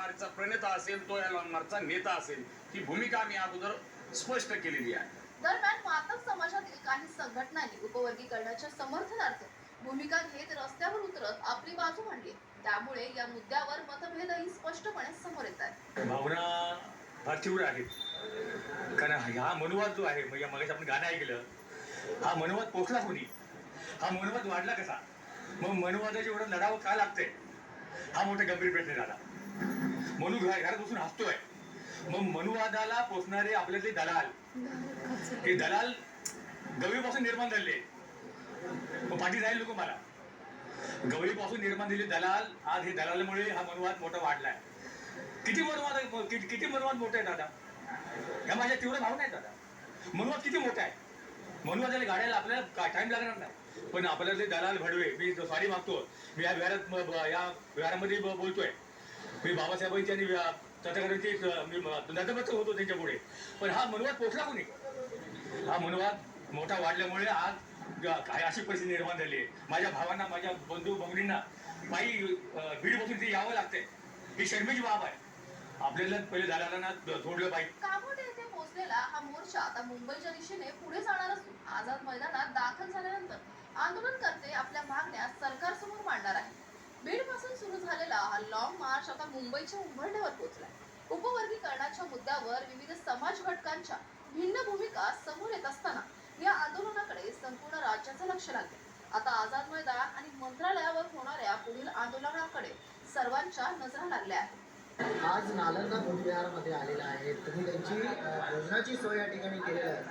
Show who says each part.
Speaker 1: मार्चचा प्रणेता असेल, तो या लॉंग मार्चचा नेता असेल, ही भूमिका आम्ही अगोदर स्पष्ट केलेली आहे.
Speaker 2: दरम्यान मातक समाजातील काही संघटनांनी उपवर्गीकरणाच्या समर्थनार्थ भूमिका घेत रस्त्यावर उतरत आपली बाजू मांडली. त्यामुळे या मुद्द्यावर मतभेदही स्पष्टपणे समोर येत आहेत.
Speaker 3: भावना फार तीव्र आहेत, कारण हा मनोवाद जो आहे, म्हणजे मगाशी आपण गाणं ऐकलं, हा मनोवाद पोचला कोणी, हा मनोवाद वाढला कसा, मग मनोवादाची एवढं लढावं का लागतंय, हा मोठा गंभीर प्रश्न झाला. मनू घरात बसून हसतोय, मग मनुवादाला पोचणारे आपल्यातले दलाल, हे दलाल गवळीपासून निर्माण झाले, मग पाठी जाईल लोक मला. गवळीपासून निर्माण झालेले दलाल, आज हे दलालामुळे हा मनुवाद मोठा वाढलाय. किती मनोवाद मोठा आहे दादा, ह्या माझ्या तीव्र भावना आहेत दादा. मनोवाद किती मोठा आहे, मनुवादाला गाड्याला आपल्याला टाइम लागणार नाही, पण आपल्याला ते दलाल भडवे, मी सॉरी मागतो, मी या विहारामध्ये बोलतोय, मी बाबासाहेबांची आणि तथागतांची मी नतमस्तक होतो त्यांच्या पुढे, पण हा मनुवाद पोचला कोणी, हा मनुवाद मोठा वाढल्यामुळे आज काय अशी परिस्थिती निर्माण झाली आहे. माझ्या भावांना, माझ्या बंधू भगिनींना पायी बीड बसून ते यावं लागतंय, ही शर्मेची बाब आहे. आपल्याला पहिले दलालांना सोडलं पाहिजे.
Speaker 2: कामोठे येथे पोहोचलेला हा मोर्चा आता मुंबईच्या दिशेने पुढे जाणार असून आझाद मैदानात दाखल झाल्यानंतर आंदोलनकर्ते आपल्या मागण्या सरकारसमोर मांडणार आहेत. बीड पासून सुरू झालेला हा लॉंग मार्च आता मुंबईच्या उंबरठ्यावर पोहोचलाय. उपवर्गीकरणाच्या मुद्द्यावर विविध समाज घटकांच्या भिन्न भूमिका समोर येत असताना या आंदोलनाकडे संपूर्ण राज्याचं लक्ष लागले. आता आझाद मैदान आणि मंत्रालयावर होणाऱ्या पुढील आंदोलनाकडे सर्वांच्या नजरा लागल्या आहेत.
Speaker 4: आज नालंदा बुद्धविहारामध्ये आलेला आहे, तुम्ही त्यांची भोजनाची सोय या ठिकाणी केलेली आहे.